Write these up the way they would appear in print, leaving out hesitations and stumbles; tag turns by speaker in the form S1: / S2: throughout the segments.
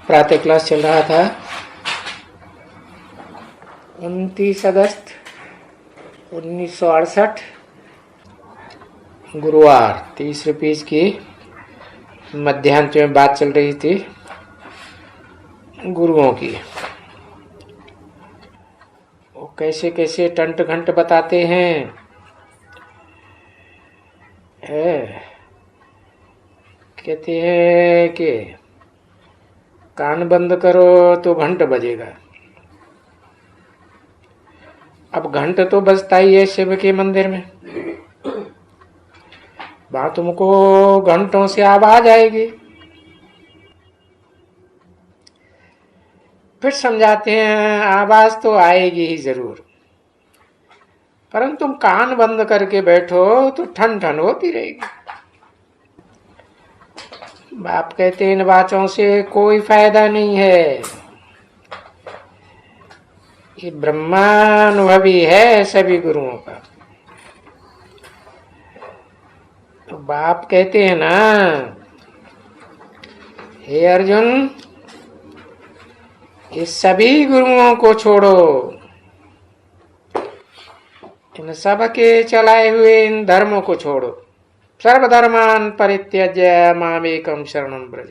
S1: प्रातः क्लास चल रहा था। 29 अगस्त 1968 गुरुवार, तीसरे पेज की मध्यांत में बात चल रही थी गुरुओं की। वो कैसे कैसे टंट घंट बताते हैं। कहते हैं कि कान बंद करो तो घंट बजेगा। अब घंट तो बजता ही है शिव के मंदिर में, वहां तुमको घंटों से आवाज आएगी। फिर समझाते हैं आवाज तो आएगी ही जरूर, परंतु तुम कान बंद करके बैठो तो ठन ठन होती रहेगी। बाप कहते हैं इन बातों से कोई फायदा नहीं है, ये ब्रह्मानुभवी है सभी गुरुओं का। तो बाप कहते हैं ना, हे अर्जुन, ये सभी गुरुओं को छोड़ो, इन सब के चलाए हुए इन धर्मों को छोड़ो। सर्वधर्मान परित्यज्य मामेकम शरणम व्रज।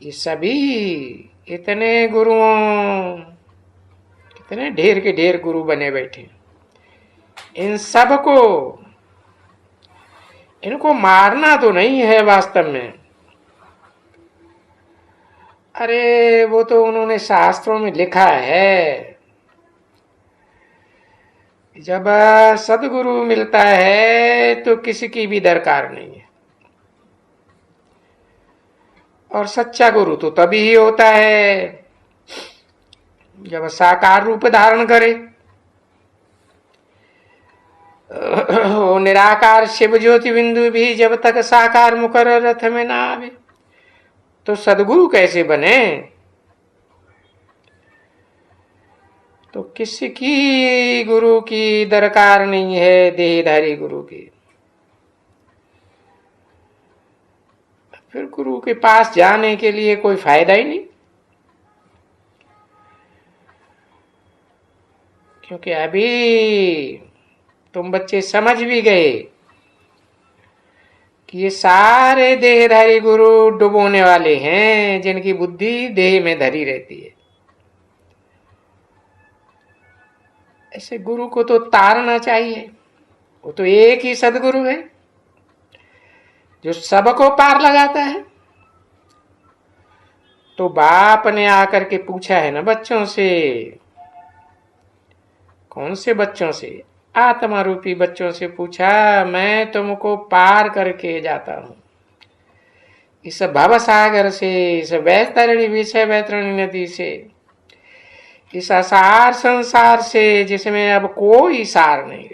S1: ये सभी इतने गुरुओं, कितने ढेर के ढेर गुरु बने बैठे, इन सब को, इनको मारना तो नहीं है वास्तव में। अरे वो तो उन्होंने शास्त्रों में लिखा है, जब सदगुरु मिलता है तो किसी की भी दरकार नहीं है। और सच्चा गुरु तो तभी ही होता है जब साकार रूप धारण करे। वो निराकार शिव ज्योति बिंदु भी जब तक साकार मुकर रथ में ना आवे तो सदगुरु कैसे बने। तो किसी की गुरु की दरकार नहीं है, देहधारी गुरु की। फिर गुरु के पास जाने के लिए कोई फायदा ही नहीं, क्योंकि अभी तुम बच्चे समझ भी गए कि ये सारे देहधारी गुरु डुबोने वाले हैं, जिनकी बुद्धि देह में धरी रहती है। ऐसे गुरु को तो तारना चाहिए। वो तो एक ही सदगुरु है जो सबको पार लगाता है। तो बाप ने आकर के पूछा है ना बच्चों से, कौन से बच्चों से? आत्मा रूपी बच्चों से पूछा, मैं तुमको पार करके जाता हूं इस भव सागर से, इस वैतरणी विषय वैतरणी नदी से, इस असार संसार से जिसमें अब कोई सार नहीं।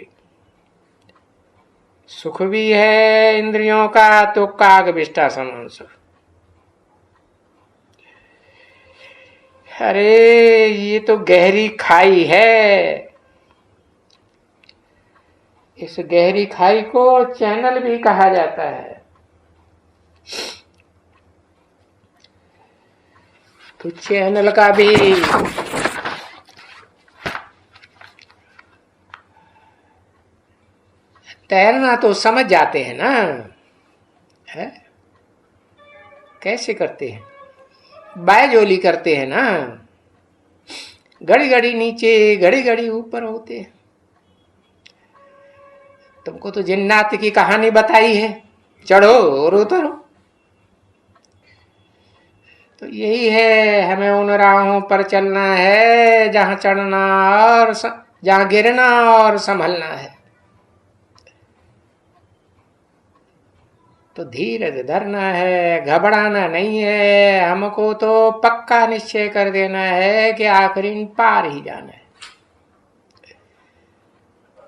S1: सुख भी है इंद्रियों का तो काग विष्टा समान सुख। अरे ये तो गहरी खाई है। इस गहरी खाई को चैनल भी कहा जाता है। तो चैनल का भी तैरना तो समझ जाते हैं ना, है? कैसे करते हैं? बायजोली करते हैं ना, घड़ी घड़ी नीचे घड़ी घड़ी ऊपर होते हैं। तुमको तो जिन्नात की कहानी बताई है, चढ़ो और उतरो। तो यही है, हमें उन राहों पर चलना है जहां चढ़ना और जहां गिरना और संभलना है। तो धीरज धरना है, घबराना नहीं है। हमको तो पक्का निश्चय कर देना है कि आखिरी पार ही जाना है।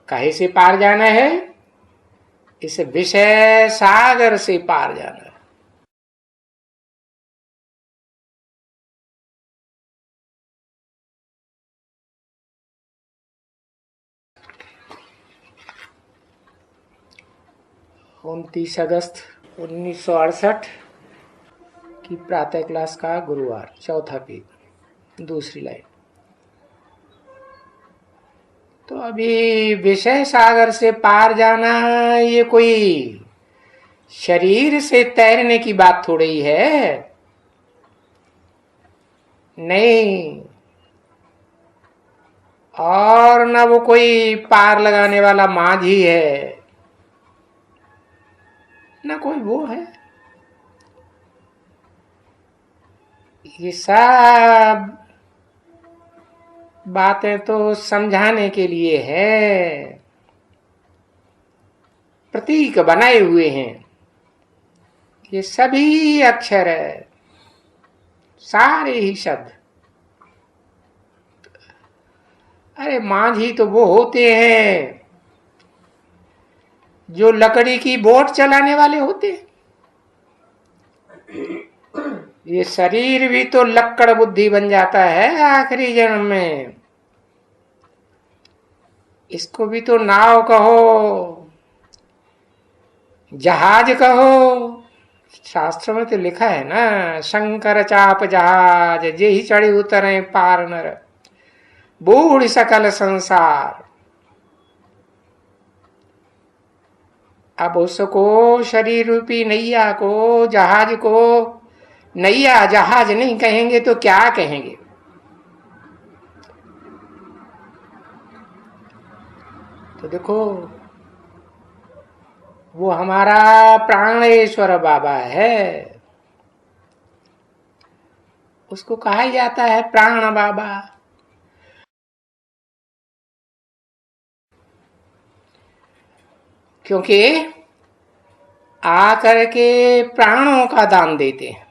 S1: काहे से पार जाना है? इस विषय सागर से पार जाना है। उनतीस अगस्त 1968 कि प्रातः क्लास का गुरुवार, चौथा पेज, दूसरी लाइन। तो अभी विषय सागर से पार जाना ये कोई शरीर से तैरने की बात थोड़ी है, नहीं। और न वो कोई पार लगाने वाला माझी है, न कोई वो है। ये सब बातें तो समझाने के लिए है, प्रतीक बनाए हुए हैं। ये सभी अक्षर है, सारे ही शब्द। अरे माझी तो वो होते हैं जो लकड़ी की बोट चलाने वाले होते हैं। ये शरीर भी तो लक्कड़ बुद्धि बन जाता है आखिरी जन्म में। इसको भी तो नाव कहो, जहाज कहो। शास्त्र में तो लिखा है ना, शंकर चाप जहाज जे ही चढ़े उतरे पार नर, बूढ़ सकल संसार। अब उसको शरीर रूपी नैया को, जहाज को नैया जहाज नहीं कहेंगे तो क्या कहेंगे? तो देखो, वो हमारा प्राणेश्वर बाबा है, उसको कहा जाता है प्राण बाबा। क्योंकि आकर के प्राणों का दान देते हैं।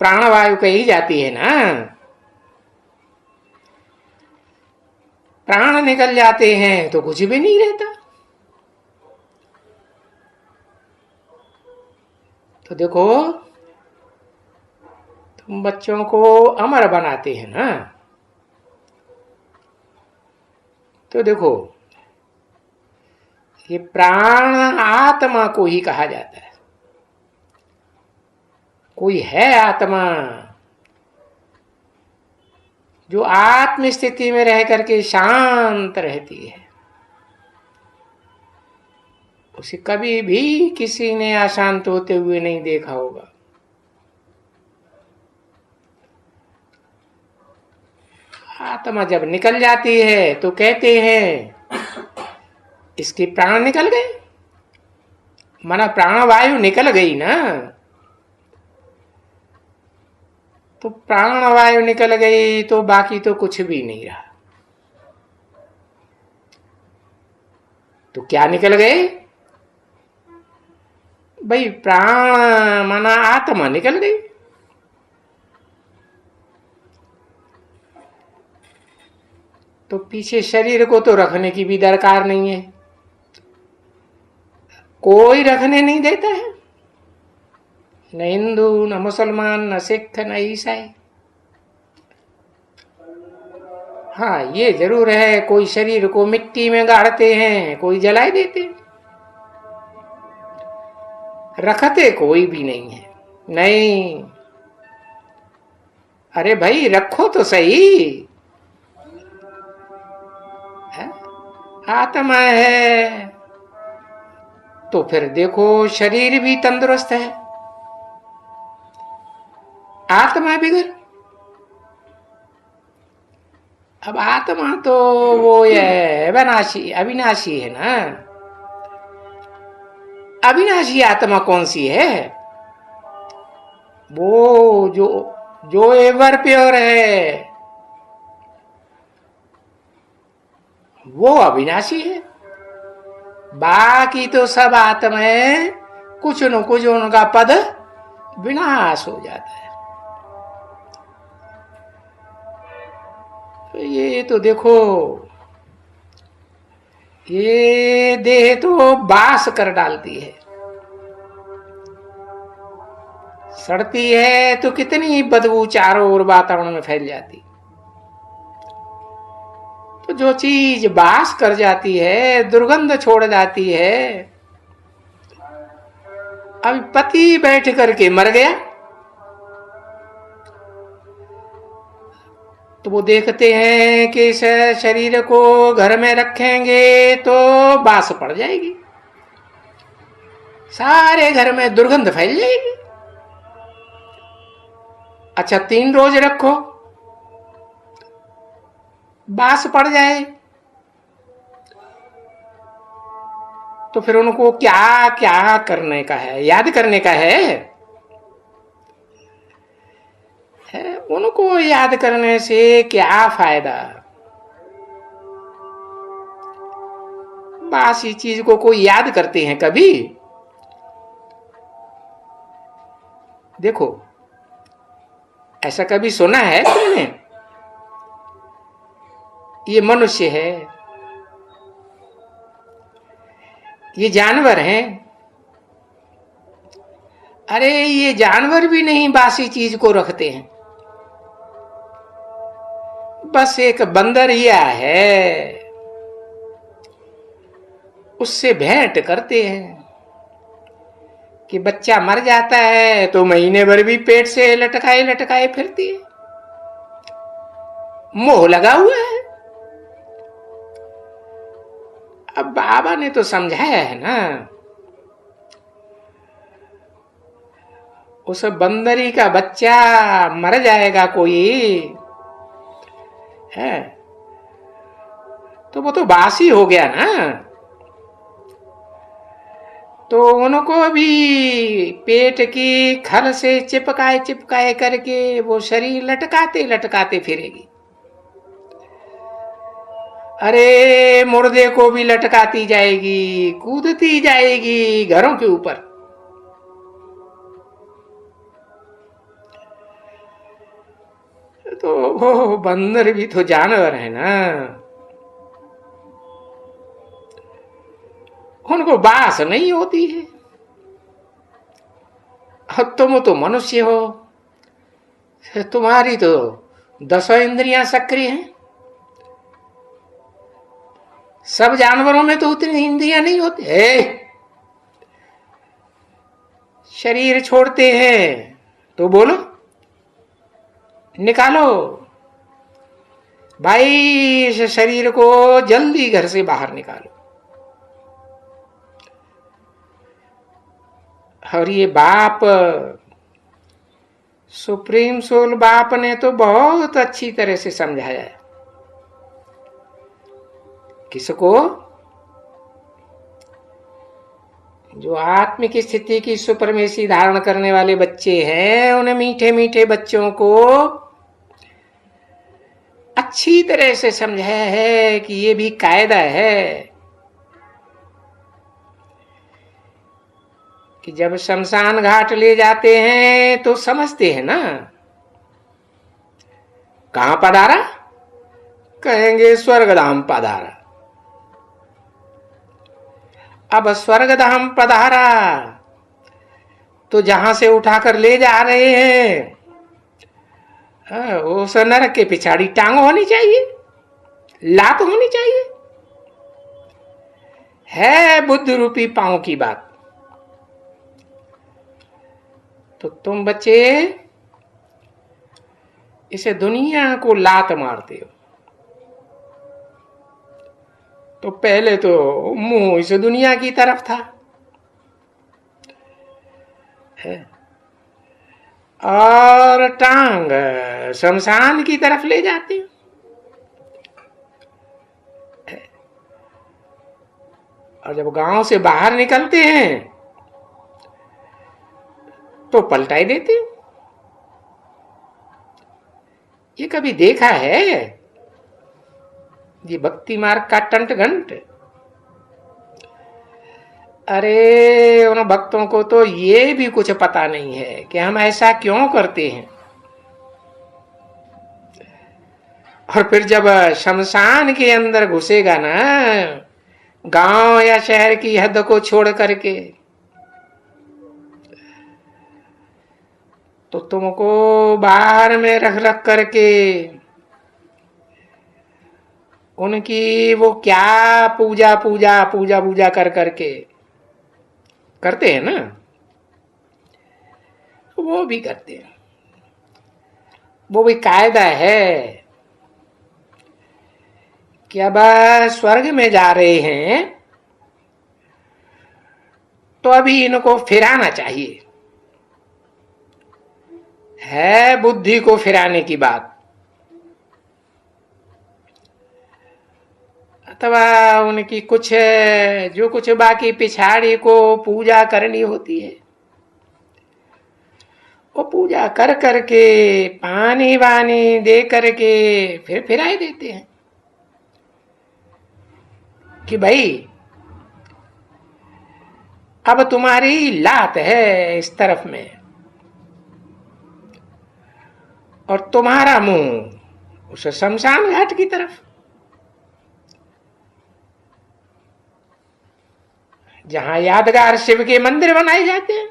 S1: प्राणवायु कही जाती है ना, प्राण निकल जाते हैं तो कुछ भी नहीं रहता। तो देखो, तुम बच्चों को अमर बनाते हैं ना, तो देखो ये प्राण आत्मा को ही कहा जाता है। कोई है आत्मा जो आत्म स्थिति में रह करके शांत रहती है। उसे कभी भी किसी ने अशांत होते हुए नहीं देखा होगा। आत्मा जब निकल जाती है तो कहते हैं इसके प्राण निकल गए, माना प्राणवायु निकल गई ना। तो प्राणवायु निकल गई तो बाकी तो कुछ भी नहीं रहा। तो क्या निकल गए भाई? प्राण माना आत्मा निकल गई। तो पीछे शरीर को तो रखने की भी दरकार नहीं है, कोई रखने नहीं देता है, न हिंदू न मुसलमान न सिख न ईसाई। हाँ ये जरूर है, कोई शरीर को मिट्टी में गाड़ते हैं, कोई जलाए देते, रखते कोई भी नहीं है। नहीं, अरे भाई रखो तो सही। आत्मा है तो फिर देखो शरीर भी तंदुरुस्त है, आत्मा बिगड़। अब आत्मा तो वो ये अविनाशी अविनाशी है ना। अविनाशी आत्मा कौन सी है? वो जो एवर प्योर है वो अविनाशी है। बाकी तो सब आत्माएं कुछ न कुछ उनका पद विनाश हो जाता है। तो ये तो देखो, ये देह तो बास कर डालती है, सड़ती है तो कितनी बदबू चारों ओर वातावरण में फैल जाती। तो जो चीज बास कर जाती है, दुर्गंध छोड़ जाती है, अभी पति बैठ करके मर गया तो वो देखते हैं कि इस शरीर को घर में रखेंगे तो बास पड़ जाएगी, सारे घर में दुर्गंध फैल जाएगी। अच्छा 3 रोज रखो, बास पड़ जाए तो फिर उनको क्या क्या करने का है, याद करने का है उनको याद करने से क्या फायदा। बासी चीज को कोई याद करते हैं कभी? देखो ऐसा कभी सुना है तुमने? ये मनुष्य है, ये जानवर हैं। अरे ये जानवर भी नहीं बासी चीज को रखते हैं। बस एक बंदरिया है, उससे भेंट करते हैं कि बच्चा मर जाता है तो महीने भर भी पेट से लटकाए लटकाए फिरती है, मोह लगा हुआ है। अब बाबा ने तो समझाया है ना, उस बंदरी का बच्चा मर जाएगा कोई है तो वो तो बासी हो गया ना, तो उनको भी पेट की खल से चिपकाए चिपकाए करके वो शरीर लटकाते लटकाते फिरेगी। अरे मुर्दे को भी लटकाती जाएगी, कूदती जाएगी घरों के ऊपर। तो वो बंदर भी तो जानवर है ना, उनको बास नहीं होती है। अब तुम तो मनुष्य हो, तुम्हारी तो 10 इंद्रियां सक्रिय हैं। सब जानवरों में तो उतनी इंद्रियां नहीं होती। शरीर छोड़ते हैं तो बोलो, निकालो भाई इस शरीर को, जल्दी घर से बाहर निकालो। और ये बाप, सुप्रीम सोल बाप ने तो बहुत अच्छी तरह से समझाया है। किसको? जो आत्मिक स्थिति की सुपरमेसी धारण करने वाले बच्चे हैं, उन मीठे मीठे बच्चों को अच्छी तरह से समझाया है कि ये भी कायदा है कि जब शमशान घाट ले जाते हैं तो समझते हैं ना, कहां पधारा? कहेंगे स्वर्गधाम पधारा। अब स्वर्गधाम पधारा तो जहां से उठाकर ले जा रहे हैं उस नरक के पिछाड़ी टांग होनी चाहिए, लात होनी चाहिए। है बुद्ध रूपी पांव की बात। तो तुम बच्चे इसे दुनिया को लात मारते हो, तो पहले तो मुंह इस दुनिया की तरफ था है, और टांग शमशान की तरफ ले जाते हो। और जब गांव से बाहर निकलते हैं तो पलटाई देते हो। ये कभी देखा है ये भक्ति मार्ग का टंट घंट? अरे उन भक्तों को तो ये भी कुछ पता नहीं है कि हम ऐसा क्यों करते हैं। और फिर जब शमशान के अंदर घुसेगा ना, गांव या शहर की हद को छोड़ करके, तो तुमको बाहर में रख रख करके उनकी वो क्या पूजा पूजा पूजा पूजा कर करके करते हैं ना, वो भी करते हैं, वो भी कायदा है कि अब स्वर्ग में जा रहे हैं तो अभी इनको फिराना चाहिए, है बुद्धि को फिराने की बात, अथवा उनकी कुछ जो कुछ बाकी पिछाड़ी को पूजा करनी होती है वो पूजा कर करके पानी वानी दे करके फिर फिराई देते हैं कि भाई अब तुम्हारी लात है इस तरफ में और तुम्हारा मुंह उस शमशान घाट की तरफ, जहां यादगार शिव के मंदिर बनाए जाते हैं।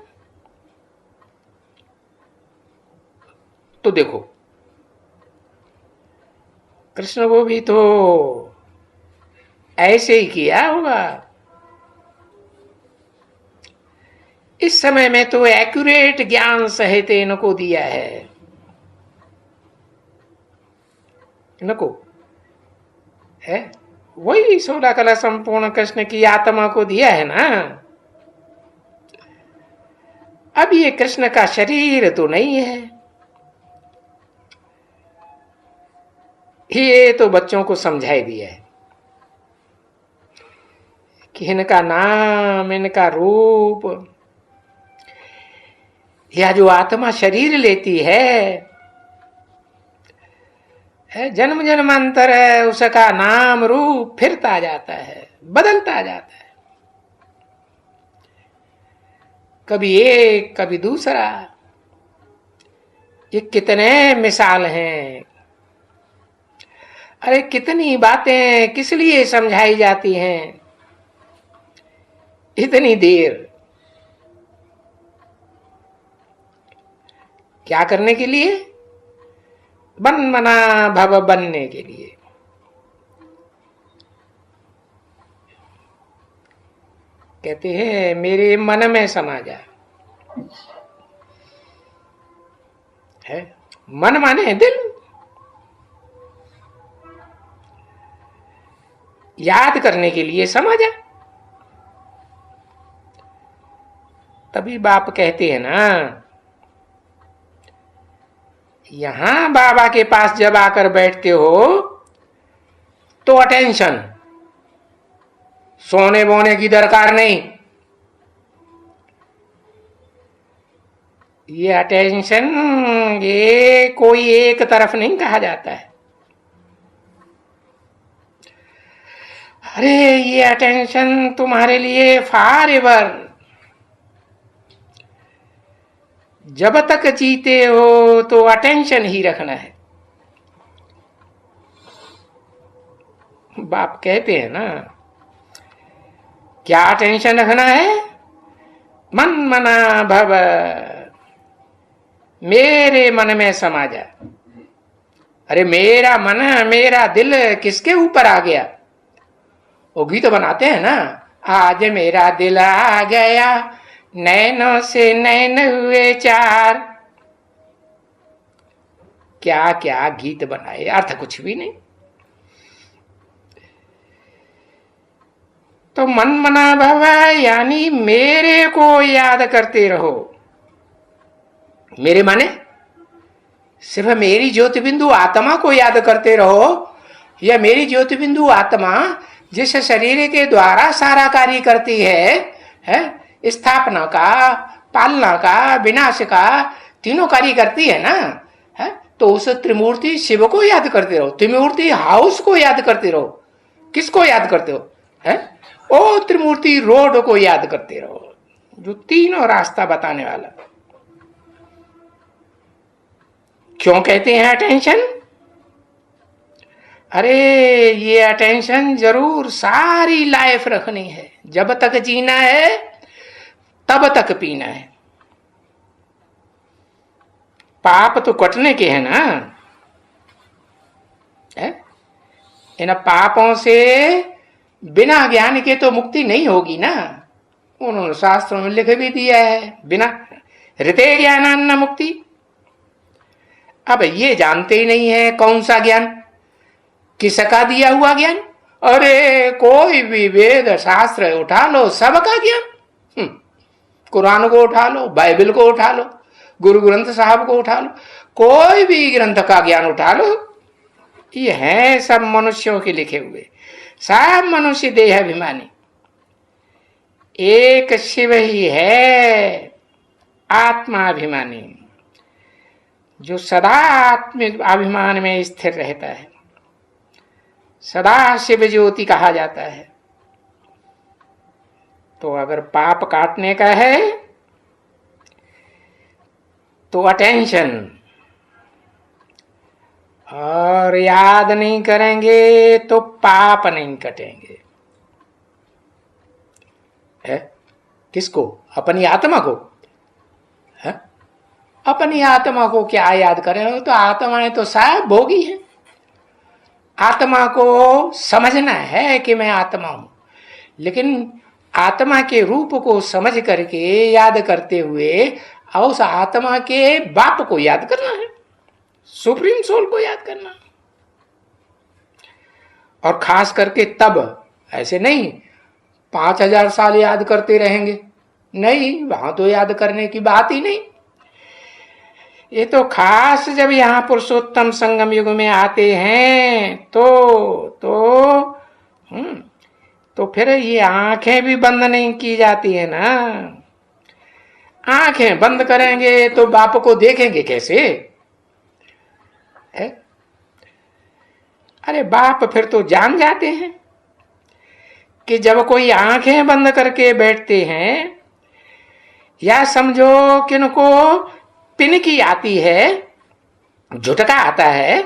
S1: तो देखो कृष्ण को भी तो ऐसे ही किया होगा। इस समय में तो एक्यूरेट ज्ञान सहित इनको दिया है, इनको है वही 16 कला संपूर्ण कृष्ण की आत्मा को दिया है ना। अब ये कृष्ण का शरीर तो नहीं है, ये तो बच्चों को समझाई दिया है कि इनका नाम, इनका रूप, या जो आत्मा शरीर लेती है जन्म जन्मांतर है, उसका नाम रूप फिरता जाता है, बदलता जाता है, कभी एक कभी दूसरा। ये कितने मिसाल हैं, अरे कितनी बातें किस लिए समझाई जाती हैं इतनी देर, क्या करने के लिए? बन मना भव बनने के लिए। कहते हैं मेरे मन में समा जा, है मन माने दिल, याद करने के लिए समा जा। तभी बाप कहते हैं ना, यहां बाबा के पास जब आकर बैठते हो तो अटेंशन, सोने बोने की दरकार नहीं। ये अटेंशन ये कोई एक तरफ नहीं कहा जाता है, अरे ये अटेंशन तुम्हारे लिए फॉर एवर, जब तक जीते हो तो अटेंशन ही रखना है। बाप कहते हैं ना, क्या अटेंशन रखना है? मन मना भव, मेरे मन में समा जा। अरे मेरा मन मेरा दिल किसके ऊपर आ गया? वो गीत बनाते हैं ना, आज मेरा दिल आ गया नैनों से नैन हुए चार, क्या क्या गीत बनाए, अर्थ कुछ भी नहीं। तो मन मना भव यानी मेरे को याद करते रहो। मेरे माने सिर्फ मेरी ज्योति बिंदु आत्मा को याद करते रहो, या मेरी ज्योति बिंदु आत्मा जिस शरीर के द्वारा सारा कार्य करती है स्थापना का, पालना का, विनाश का, तीनों कार्य करती है ना, है तो उस त्रिमूर्ति शिव को याद करते रहो, त्रिमूर्ति हाउस को याद करते रहो। किसको याद करते हो? है ओ त्रिमूर्ति रोड को याद करते रहो, जो तीनों रास्ता बताने वाला। क्यों कहते हैं अटेंशन? अरे ये अटेंशन जरूर सारी लाइफ रखनी है, जब तक जीना है तब तक पीना है। पाप तो कटने के हैं ना, है? इन पापों से बिना ज्ञान के तो मुक्ति नहीं होगी ना। उन्होंने शास्त्रों में लिख भी दिया है, बिना ऋते ज्ञानान्न मुक्ति। अब ये जानते ही नहीं है कौन सा ज्ञान, किसका दिया हुआ ज्ञान। अरे कोई भी वेद शास्त्र उठा लो, सबका ज्ञान। कुरान को उठा लो, बाइबल को उठा लो, गुरु ग्रंथ साहब को उठा लो, कोई भी ग्रंथ का ज्ञान उठा लो, ये है सब मनुष्यों के लिखे हुए। सब मनुष्य देहाभिमानी, एक शिव ही है आत्माभिमानी, जो सदा आत्म अभिमान में स्थिर रहता है, सदा शिव ज्योति कहा जाता है। तो अगर पाप काटने का है तो अटेंशन, और याद नहीं करेंगे तो पाप नहीं कटेंगे। है किसको? अपनी आत्मा को। है अपनी आत्मा को क्या याद करें? तो आत्माएं तो सब भोगी है। आत्मा को समझना है कि मैं आत्मा हूं, लेकिन आत्मा के रूप को समझ करके याद करते हुए उस आत्मा के बाप को याद करना है, सुप्रीम सोल को याद करना। और खास करके तब, ऐसे नहीं 5000 साल याद करते रहेंगे, नहीं, वहां तो याद करने की बात ही नहीं। ये तो खास जब यहां पुरुषोत्तम संगम युग में आते हैं तो फिर ये आंखें भी बंद नहीं की जाती है ना। आंखें बंद करेंगे तो बाप को देखेंगे कैसे? है? अरे बाप फिर तो जान जाते हैं कि जब कोई आंखें बंद करके बैठते हैं, या समझो किनको पिनकी आती है, झुटका आता है,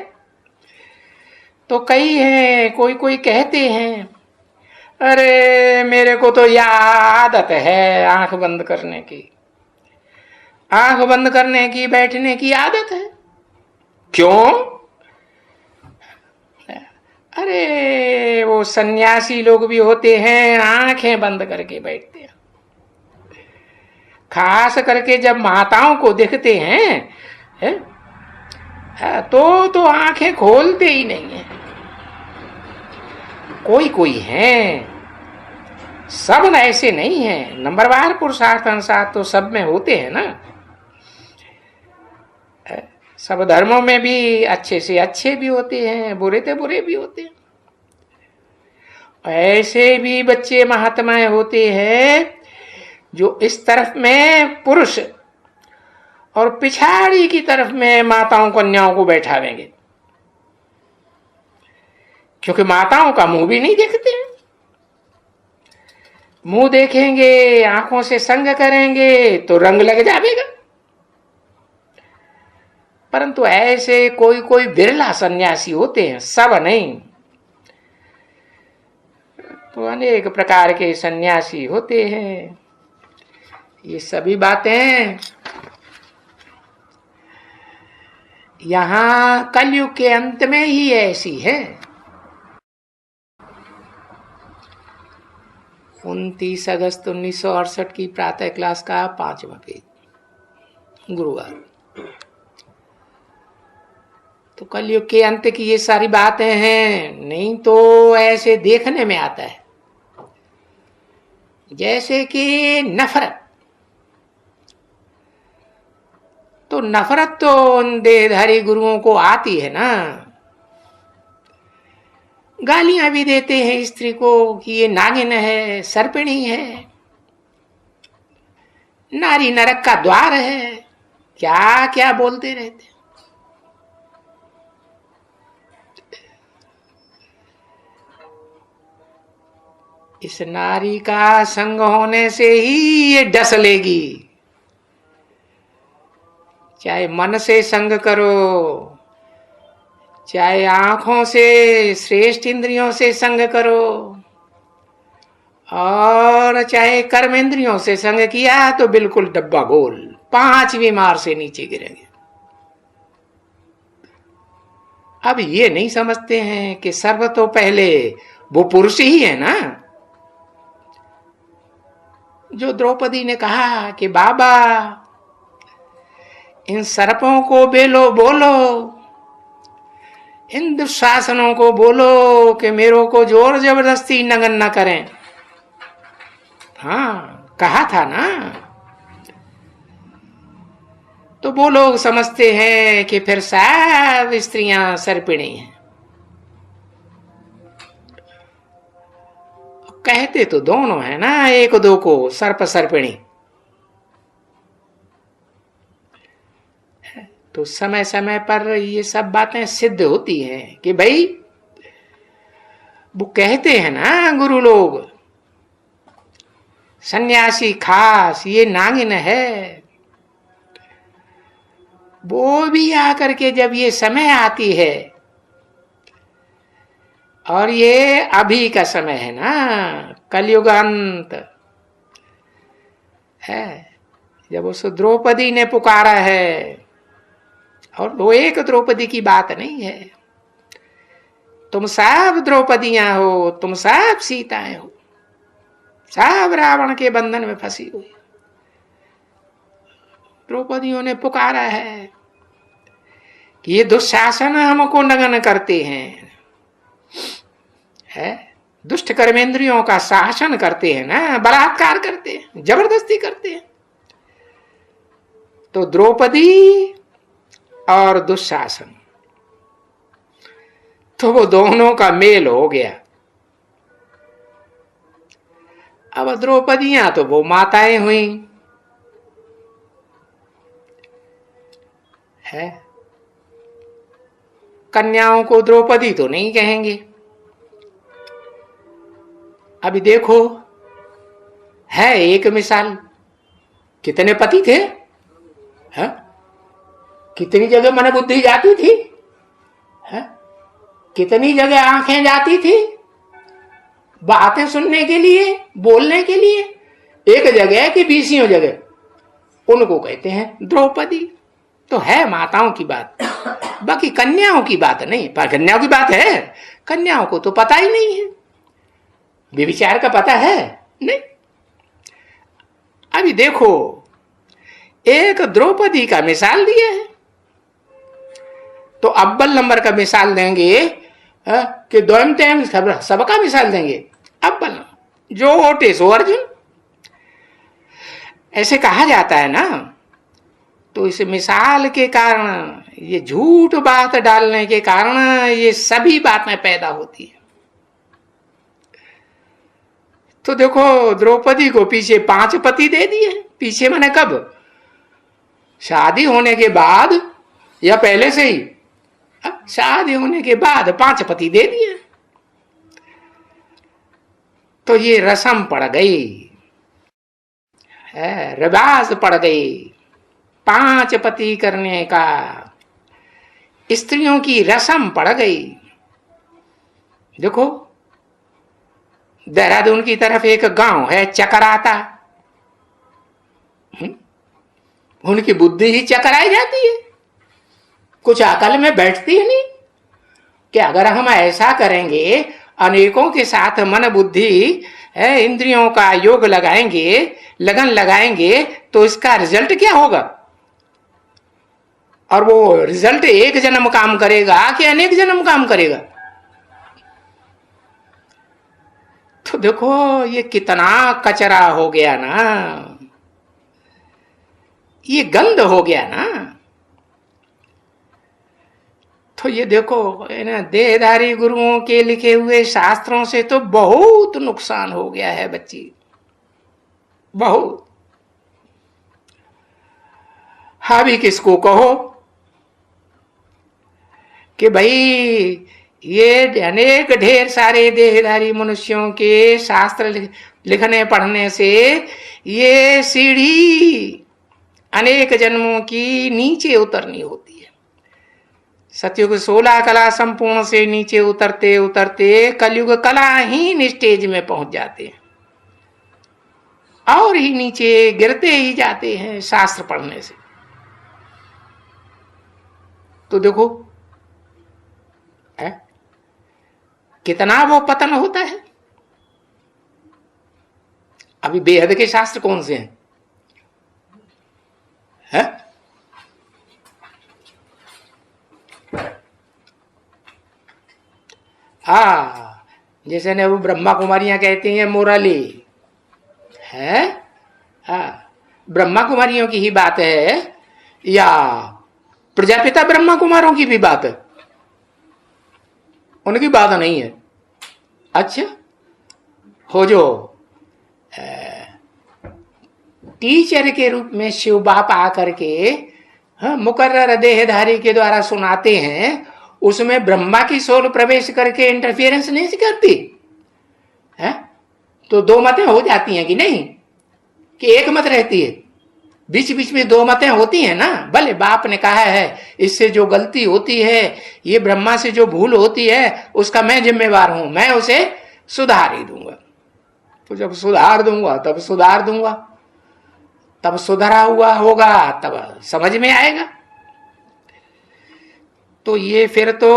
S1: तो कई हैं, कोई कहते हैं अरे मेरे को तो यह आदत है आंख बंद करने की, आंख बंद करने की, बैठने की आदत है। क्यों? अरे वो सन्यासी लोग भी होते हैं, आंखें बंद करके बैठते हैं। खास करके जब माताओं को देखते हैं, तो आंखें खोलते ही नहीं है। कोई हैं, सब ऐसे नहीं हैं। नंबरवार पुरुषार्थ अनुसार तो सब में होते हैं ना। सब धर्मों में भी अच्छे से अच्छे भी होते हैं, बुरे से बुरे भी होते हैं। ऐसे भी बच्चे महात्माएं होते हैं जो इस तरफ में पुरुष और पिछाड़ी की तरफ में माताओं कन्याओं को बैठावेंगे, क्योंकि माताओं का मुंह भी नहीं देखते हैं। मुंह देखेंगे, आंखों से संग करेंगे तो रंग लग जाएगा। परंतु ऐसे कोई बिरला सन्यासी होते हैं, सब नहीं। तो अनेक प्रकार के सन्यासी होते हैं। ये सभी बातें यहां कलयुग के अंत में ही ऐसी है। 29 अगस्त 1968 की प्रातः क्लास का 5वां पेज, गुरुवार। तो कलयुग के अंत की ये सारी बातें हैं। नहीं तो ऐसे देखने में आता है जैसे कि नफरत। तो नफरत तो उन देहधारी गुरुओं को आती है ना। गालियां भी देते हैं स्त्री को कि ये नागिन है, सर्पिणी है, नारी नरक का द्वार है, क्या क्या बोलते रहते हैं। इस नारी का संग होने से ही ये डस लेगी। चाहे मन से संग करो, चाहे आंखों से, श्रेष्ठ इंद्रियों से संग करो, और चाहे कर्मेंद्रियों से संग किया तो बिल्कुल डब्बा गोल, 5वीं मार से नीचे गिरेंगे। अब ये नहीं समझते हैं कि सर्व तो पहले वो पुरुष ही है ना। जो द्रौपदी ने कहा कि बाबा इन सर्पों को बेलो बोलो, इन दुशासनों को बोलो कि मेरे को जोर जबरदस्ती नगन न करें। हाँ, कहा था ना। तो वो लोग समझते हैं कि फिर सब स्त्रियां सर्पिणी हैं। कहते तो दोनों है ना एक दो को, सर्प सर्पिणी। तो समय समय पर ये सब बातें सिद्ध होती हैं कि भाई वो कहते हैं ना गुरु लोग, सन्यासी खास ये नागिन है। वो भी आकर के जब ये समय आती है, और ये अभी का समय है ना, कलयुगांत है, जब उस द्रौपदी ने पुकारा है, और वो एक द्रौपदी की बात नहीं है, तुम सब द्रौपदियां हो, तुम सब सीताएं हो, सब रावण के बंधन में फंसी हुई द्रौपदियों ने पुकारा है कि ये दुशासन हमको नगन करते हैं, है दुष्ट कर्मेंद्रियों का शासन करते हैं ना, बलात्कार करते हैं, जबरदस्ती करते हैं। तो द्रौपदी और दुशासन, तो वो दोनों का मेल हो गया। अब द्रौपदियां तो वो माताएं हुई है, कन्याओं को द्रौपदी तो नहीं कहेंगे। अभी देखो है एक मिसाल, कितने पति थे, है? कितनी जगह मन बुद्धि जाती थी, है? कितनी जगह आंखें जाती थी बातें सुनने के लिए, बोलने के लिए, एक जगह की 20 जगह, उनको कहते हैं द्रौपदी। तो है माताओं की बात, बाकी कन्याओं की बात नहीं। पर कन्याओं की बात है, कन्याओं को तो पता ही नहीं है, व्यभिचार का पता है नहीं। अभी देखो एक द्रौपदी का मिसाल दिया है, तो अव्वल नंबर का मिसाल देंगे कि द्वयम तयम सबका मिसाल देंगे। अव्वल जो ओटे सो अर्जुन, ऐसे कहा जाता है ना। तो इस मिसाल के कारण, ये झूठ बात डालने के कारण ये सभी बातें पैदा होती है। तो देखो द्रौपदी को पीछे 5 पति दे दिए। पीछे मैंने कब, शादी होने के बाद या पहले से ही? शादी होने के बाद 5 पति दे दिए। तो ये रस्म पड़ गई है, रिवाज पड़ गई 5 पति करने का, स्त्रियों की रस्म पड़ गई। देखो देहरादून की तरफ एक गांव है चकराता, उनकी बुद्धि ही चकराई जाती है, कुछ अकल में बैठती है नहीं कि अगर हम ऐसा करेंगे, अनेकों के साथ मन बुद्धि इंद्रियों का योग लगाएंगे, लगन लगाएंगे, तो इसका रिजल्ट क्या होगा। और वो रिजल्ट एक जन्म काम करेगा कि अनेक जन्म काम करेगा। तो देखो ये कितना कचरा हो गया ना, ये गंद हो गया ना। तो ये देखो ना, देहधारी गुरुओं के लिखे हुए शास्त्रों से तो बहुत नुकसान हो गया है बच्ची, बहुत। अभी किसको कहो कि भाई ये अनेक ढेर सारे देहधारी मनुष्यों के शास्त्र लिखने पढ़ने से ये सीढ़ी अनेक जन्मों की नीचे उतरनी होती है। सतयुग 16 कला संपूर्ण से नीचे उतरते उतरते कलयुग कलाहीन स्टेज में पहुंच जाते हैं, और ही नीचे गिरते ही जाते हैं शास्त्र पढ़ने से। तो देखो कितना वो पतन होता है। अभी बेहद के शास्त्र कौन से हैं? जैसे ने वो ब्रह्मा कुमारियां कहती हैं मुरली है। ब्रह्मा कुमारियों की ही बात है या प्रजापिता ब्रह्मा कुमारों की भी बात है? उनकी बात नहीं है। अच्छा, हो जो टीचर के रूप में शिव बाप आकर के मुकर्रर देहधारी के द्वारा सुनाते हैं, उसमें ब्रह्मा की सोल प्रवेश करके इंटरफियरेंस नहीं करती है? तो दो मतें हो जाती हैं कि नहीं, कि एक मत रहती है? बीच बीच में दो मतें होती हैं ना। भले बाप ने कहा है इससे जो गलती होती है, ये ब्रह्मा से जो भूल होती है, उसका मैं जिम्मेवार हूं, मैं उसे सुधार ही दूंगा। तो जब सुधार दूंगा तब सुधार दूंगा, तब सुधरा हुआ होगा, तब समझ में आएगा। तो ये फिर तो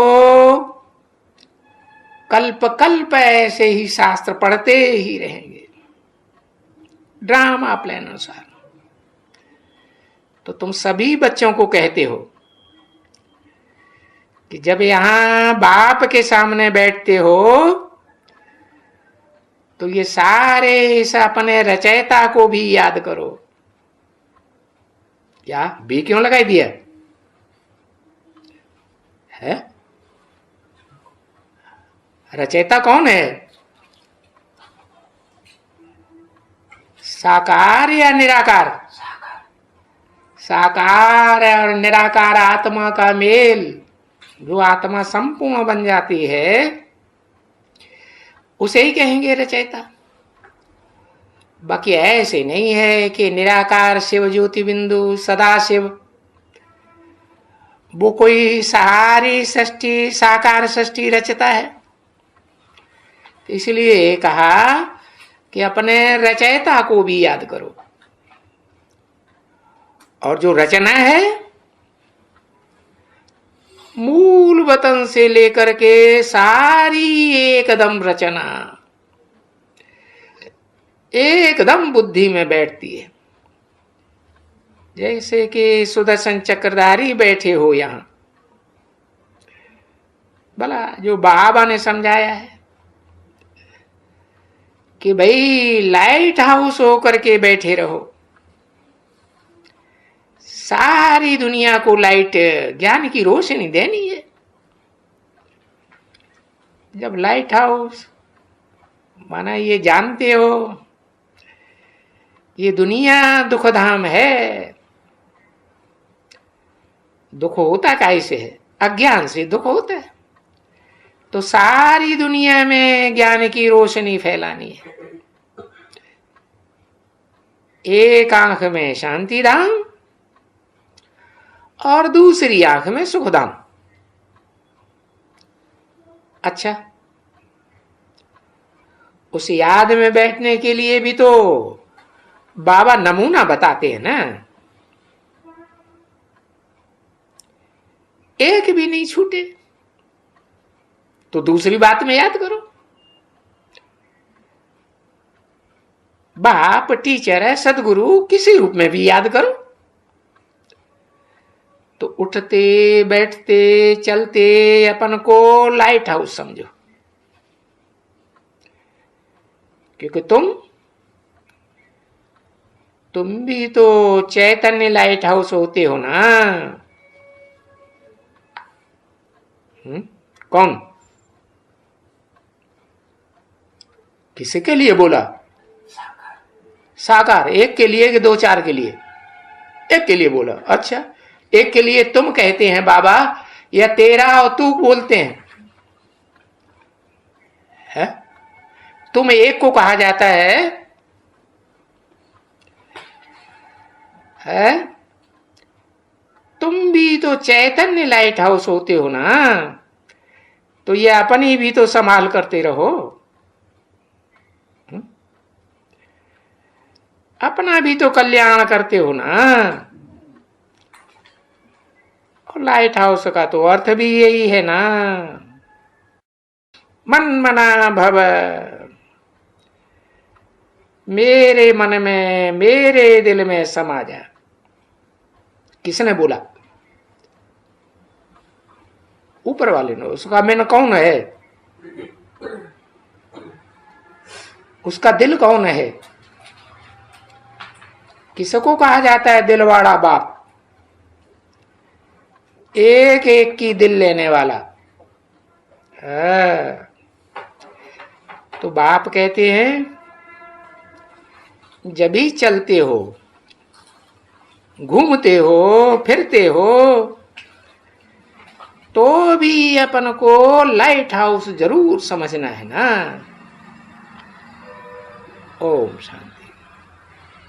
S1: कल्प कल्प ऐसे ही शास्त्र पढ़ते ही रहेंगे, ड्रामा प्लान अनुसार। तो तुम सभी बच्चों को कहते हो कि जब यहां बाप के सामने बैठते हो तो ये सारे इस अपने रचयिता को भी याद करो। क्या बी क्यों लगाई दिया है? रचयिता कौन है? साकार या निराकार? साकार और निराकार आत्मा का मेल, जो आत्मा संपूर्ण बन जाती है, उसे ही कहेंगे रचयिता। बाकी ऐसे नहीं है कि निराकार शिव ज्योति बिंदु सदा शिव वो कोई सारी सृष्टि साकार सृष्टि रचता है। इसलिए कहा कि अपने रचयिता को भी याद करो। और जो रचना है, मूल वतन से लेकर के सारी एकदम रचना एकदम बुद्धि में बैठती है। जैसे कि सुदर्शन चक्रधारी बैठे हो यहां, भला जो बाबा ने समझाया है कि भाई लाइट हाउस होकर के बैठे रहो, सारी दुनिया को लाइट ज्ञान की रोशनी देनी है। जब लाइट हाउस माना ये जानते हो ये दुनिया दुखधाम है, दुख होता कैसे है? अज्ञान से दुख होता है। तो सारी दुनिया में ज्ञान की रोशनी फैलानी है। एक आंख में शांति धाम और दूसरी आंख में सुखधाम। अच्छा, उस याद में बैठने के लिए भी तो बाबा नमूना बताते हैं ना। एक भी नहीं छूटे तो दूसरी बात में याद करो। बाप टीचर है, सदगुरु, किसी रूप में भी याद करो। तो उठते बैठते चलते अपन को लाइट हाउस समझो, क्योंकि तुम भी तो चैतन्य लाइट हाउस होते हो ना। कौन? किसके लिए बोला? साकार। एक के लिए कि दो चार के लिए? एक के लिए बोला। अच्छा, एक के लिए तुम कहते हैं बाबा, या तेरा और तू बोलते हैं? है? तुम एक को कहा जाता है तुम भी तो चैतन्य लाइट हाउस होते हो ना। तो ये अपनी भी तो संभाल करते रहो, अपना भी तो कल्याण करते हो ना। और लाइट हाउस का तो अर्थ भी यही है ना, मन मना भव, मेरे मन में मेरे दिल में समा जा। किसने बोला? ऊपर वाले ने। उसका मैंने कौन है? उसका दिल कौन है? किसको कहा जाता है दिलवाड़ा बाप? एक एक की दिल लेने वाला। तो बाप कहते हैं जब भी चलते हो, घूमते हो, फिरते हो, तो भी अपन को लाइट हाउस जरूर समझना है ना। ओम शांति।